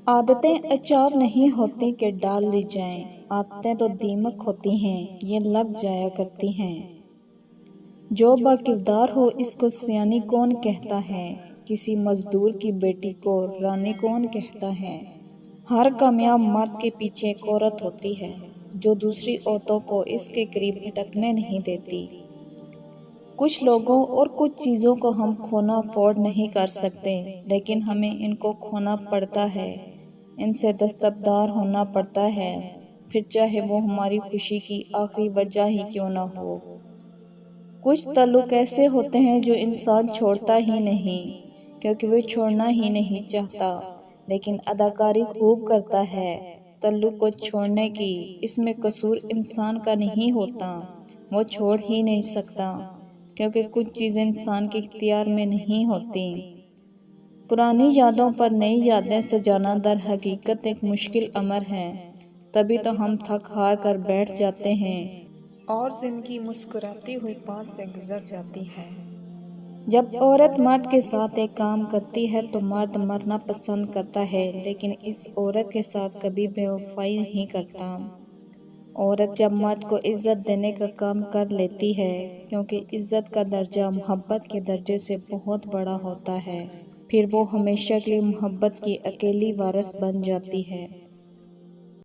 عادتیں اچار نہیں ہوتی کہ ڈال لی جائیں، عادتیں تو دیمک ہوتی ہیں، یہ لگ جایا کرتی ہیں۔ جو با کردار ہو اس کو سیانی کون کہتا ہے، کسی مزدور کی بیٹی کو رانی کون کہتا ہے۔ ہر کامیاب مرد کے پیچھے ایک عورت ہوتی ہے جو دوسری عورتوں کو اس کے قریب اٹکنے نہیں دیتی۔ کچھ لوگوں اور کچھ چیزوں کو ہم کھونا افورڈ نہیں کر سکتے، لیکن ہمیں ان کو کھونا پڑتا ہے، ان سے دستبردار ہونا پڑتا ہے، پھر چاہے وہ ہماری خوشی کی آخری وجہ ہی کیوں نہ ہو۔ کچھ تعلق ایسے ہوتے ہیں جو انسان چھوڑتا ہی نہیں کیونکہ وہ چھوڑنا ہی نہیں چاہتا، لیکن اداکاری خوب کرتا ہے تعلق کو چھوڑنے کی۔ اس میں قصور انسان کا نہیں ہوتا، وہ چھوڑ ہی نہیں سکتا کیونکہ کچھ چیزیں انسان کے اختیار میں نہیں ہوتی۔ پرانی یادوں پر نئی یادیں سجانا در حقیقت ایک مشکل امر ہے، تبھی تو ہم تھک ہار کر بیٹھ جاتے ہیں اور زندگی مسکراتی ہوئی پاس سے گزر جاتی ہے۔ جب عورت مرد کے ساتھ ایک کام کرتی ہے تو مرد مرنا پسند کرتا ہے، لیکن اس عورت کے ساتھ کبھی بے وفائی نہیں کرتا۔ عورت جب مرد کو عزت دینے کا کام کر لیتی ہے، کیونکہ عزت کا درجہ محبت کے درجے سے بہت بڑا ہوتا ہے، پھر وہ ہمیشہ کے لیے محبت کی اکیلی وارث بن جاتی ہے۔